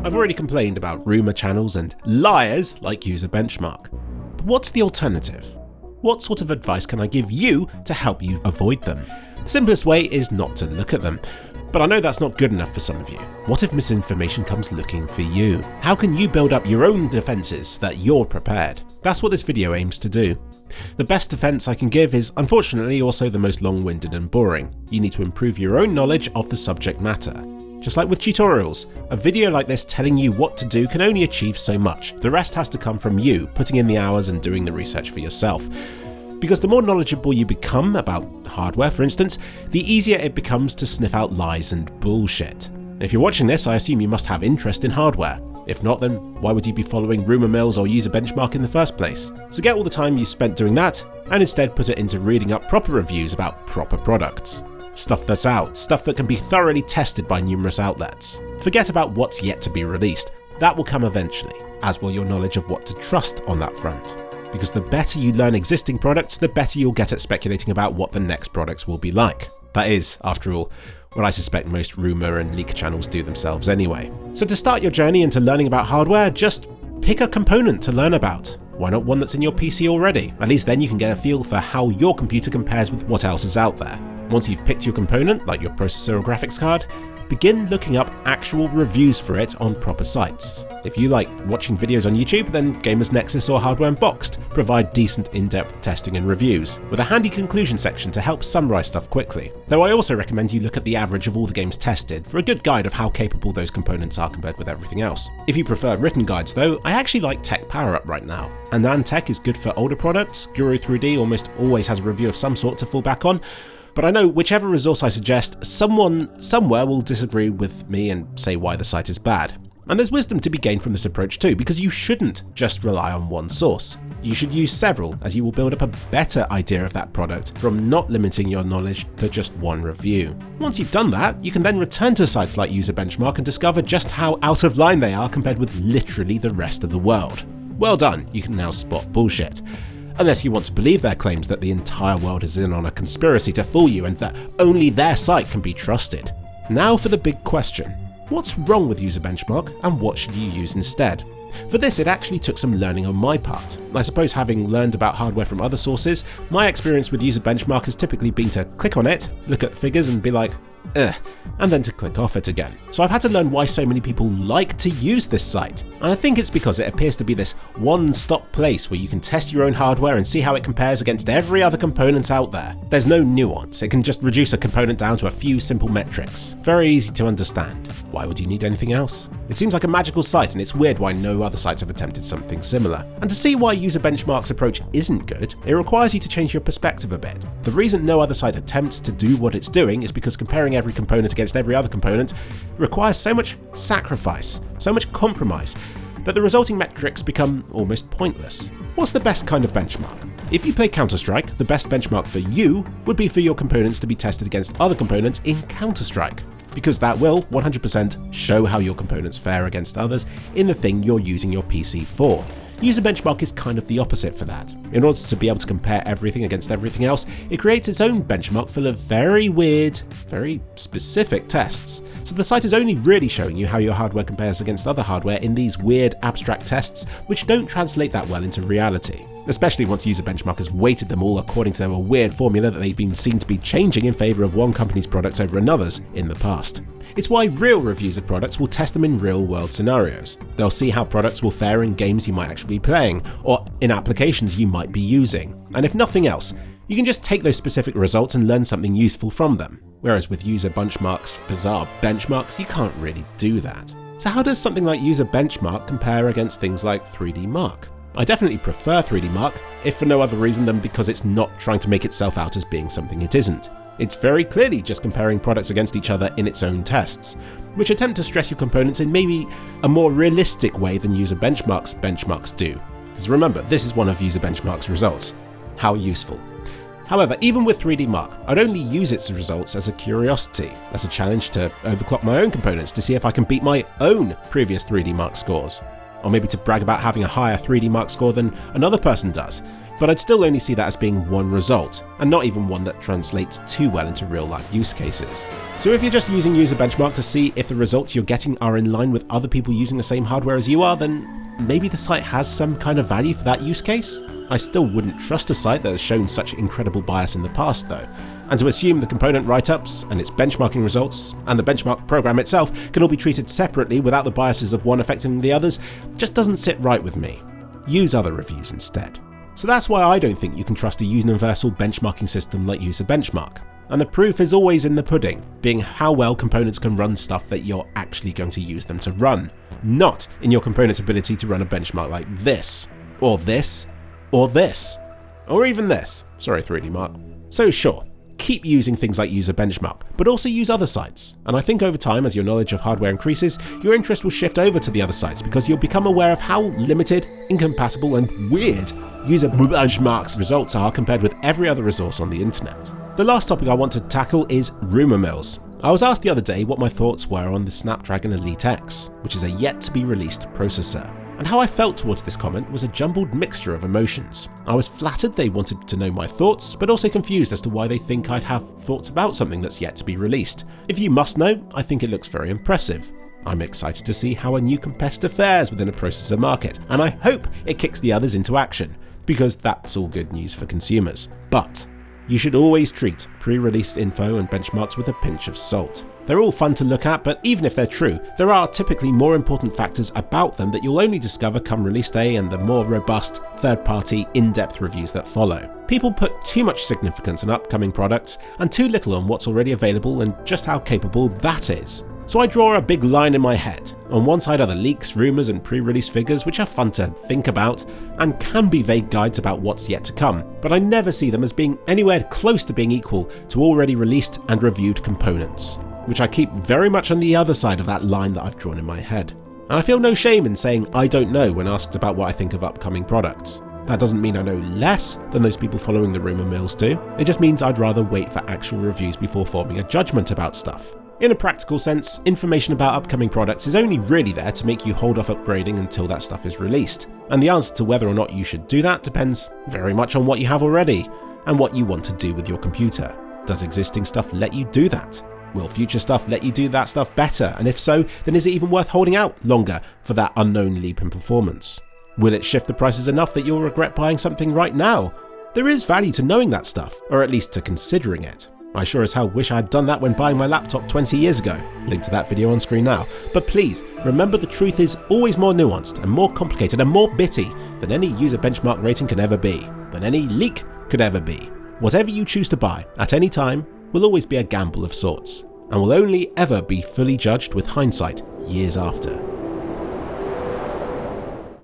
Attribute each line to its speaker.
Speaker 1: I've already complained about rumour channels and liars like Userbenchmark. But what's the alternative? What sort of advice can I give you to help you avoid them? The simplest way is not to look at them. But I know that's not good enough for some of you. What if misinformation comes looking for you? How can you build up your own defences so that you're prepared? That's what this video aims to do. The best defence I can give is unfortunately also the most long-winded and boring. You need to improve your own knowledge of the subject matter. Just like with tutorials, a video like this telling you what to do can only achieve so much. The rest has to come from you, putting in the hours and doing the research for yourself. Because the more knowledgeable you become about hardware, for instance, the easier it becomes to sniff out lies and bullshit. If you're watching this, I assume you must have interest in hardware. If not, then why would you be following rumour mills or Userbenchmark in the first place? So get all the time you spent doing that, and instead put it into reading up proper reviews about proper products. Stuff that's out, stuff that can be thoroughly tested by numerous outlets. Forget about what's yet to be released. That will come eventually, as will your knowledge of what to trust on that front. Because the better you learn existing products, the better you'll get at speculating about what the next products will be like. That is, after all, what I suspect most rumour and leak channels do themselves anyway. So to start your journey into learning about hardware, just pick a component to learn about. Why not one that's in your PC already? At least then you can get a feel for how your computer compares with what else is out there. Once you've picked your component, like your processor or graphics card, begin looking up actual reviews for it on proper sites. If you like watching videos on YouTube, then Gamers Nexus or Hardware Unboxed provide decent in-depth testing and reviews, with a handy conclusion section to help summarise stuff quickly. Though I also recommend you look at the average of all the games tested for a good guide of how capable those components are compared with everything else. If you prefer written guides though, I actually like Tech PowerUp right now. AnandTech is good for older products, Guru 3D almost always has a review of some sort to fall back on, but I know whichever resource I suggest, someone somewhere will disagree with me and say why the site is bad. And there's wisdom to be gained from this approach too, because you shouldn't just rely on one source. You should use several, as you will build up a better idea of that product from not limiting your knowledge to just one review. Once you've done that, you can then return to sites like Userbenchmark and discover just how out of line they are compared with literally the rest of the world. Well done, you can now spot bullshit. Unless you want to believe their claims that the entire world is in on a conspiracy to fool you and that only their site can be trusted. Now for the big question. What's wrong with Userbenchmark and what should you use instead? For this, it actually took some learning on my part. I suppose having learned about hardware from other sources, my experience with Userbenchmark has typically been to click on it, look at figures and be like, ugh, and then to click off it again. So I've had to learn why so many people like to use this site. And I think it's because it appears to be this one-stop place where you can test your own hardware and see how it compares against every other component out there. There's no nuance, it can just reduce a component down to a few simple metrics. Very easy to understand. Why would you need anything else? It seems like a magical site, and it's weird why no other sites have attempted something similar. And to see why Userbenchmark's approach isn't good, it requires you to change your perspective a bit. The reason no other site attempts to do what it's doing is because comparing every component against every other component requires so much sacrifice, so much compromise, that the resulting metrics become almost pointless. What's the best kind of benchmark? If you play Counter-Strike, the best benchmark for you would be for your components to be tested against other components in Counter-Strike, because that will 100% show how your components fare against others in the thing you're using your PC for. Userbenchmark is kind of the opposite for that. In order to be able to compare everything against everything else, it creates its own benchmark full of very weird, very specific tests. So the site is only really showing you how your hardware compares against other hardware in these weird abstract tests which don't translate that well into reality. Especially once Userbenchmark has weighted them all according to a weird formula that they've been seen to be changing in favour of one company's products over another's in the past. It's why real reviews of products will test them in real world scenarios. They'll see how products will fare in games you might actually be playing, or in applications you might be using. And if nothing else, you can just take those specific results and learn something useful from them. Whereas with Userbenchmark's bizarre benchmarks, you can't really do that. So how does something like Userbenchmark compare against things like 3D Mark? I definitely prefer 3D Mark, if for no other reason than because it's not trying to make itself out as being something it isn't. It's very clearly just comparing products against each other in its own tests, which attempt to stress your components in maybe a more realistic way than Userbenchmark's benchmarks do. Because remember, this is one of Userbenchmark's results. How useful. However, even with 3D Mark, I'd only use its results as a curiosity, as a challenge to overclock my own components to see if I can beat my own previous 3D Mark scores. Or maybe to brag about having a higher 3D Mark score than another person does. but I'd still only see that as being one result, and not even one that translates too well into real-life use cases. So if you're just using Userbenchmark to see if the results you're getting are in line with other people using the same hardware as you are, then maybe the site has some kind of value for that use case. I still wouldn't trust a site that has shown such incredible bias in the past though, and to assume the component write-ups and its benchmarking results and the benchmark program itself can all be treated separately without the biases of one affecting the others just doesn't sit right with me. Use other reviews instead. So that's why I don't think you can trust a universal benchmarking system like Userbenchmark. And the proof is always in the pudding, being how well components can run stuff that you're actually going to use them to run, not in your component's ability to run a benchmark like this, or this, or this, or even this. Sorry 3D Mark. So sure, keep using things like Userbenchmark, but also use other sites. And I think over time, as your knowledge of hardware increases, your interest will shift over to the other sites because you'll become aware of how limited, incompatible, and weird Userbenchmark's results are compared with every other resource on the internet. The last topic I want to tackle is rumour mills. I was asked the other day what my thoughts were on the Snapdragon Elite X, which is a yet-to-be-released processor, and how I felt towards this comment was a jumbled mixture of emotions. I was flattered they wanted to know my thoughts, but also confused as to why they think I'd have thoughts about something that's yet to be released. If you must know, I think it looks very impressive. I'm excited to see how a new competitor fares within a processor market, and I hope it kicks the others into action, because that's all good news for consumers. But you should always treat pre-release info and benchmarks with a pinch of salt. They're all fun to look at, but even if they're true, there are typically more important factors about them that you'll only discover come release day and the more robust, third-party, in-depth reviews that follow. People put too much significance on upcoming products and too little on what's already available and just how capable that is. So I draw a big line in my head. On one side are the leaks, rumours and pre-release figures, which are fun to think about and can be vague guides about what's yet to come, but I never see them as being anywhere close to being equal to already released and reviewed components, which I keep very much on the other side of that line that I've drawn in my head. And I feel no shame in saying I don't know when asked about what I think of upcoming products. That doesn't mean I know less than those people following the rumour mills do, it just means I'd rather wait for actual reviews before forming a judgment about stuff. In a practical sense, information about upcoming products is only really there to make you hold off upgrading until that stuff is released. And the answer to whether or not you should do that depends very much on what you have already and what you want to do with your computer. Does existing stuff let you do that? Will future stuff let you do that stuff better? And if so, then is it even worth holding out longer for that unknown leap in performance? Will it shift the prices enough that you'll regret buying something right now? There is value to knowing that stuff, or at least to considering it. I sure as hell wish I had done that when buying my laptop 20 years ago. Link to that video on screen now. But please, remember the truth is always more nuanced and more complicated and more bitty than any Userbenchmark rating can ever be, than any leak could ever be. Whatever you choose to buy, at any time, will always be a gamble of sorts, and will only ever be fully judged with hindsight years after.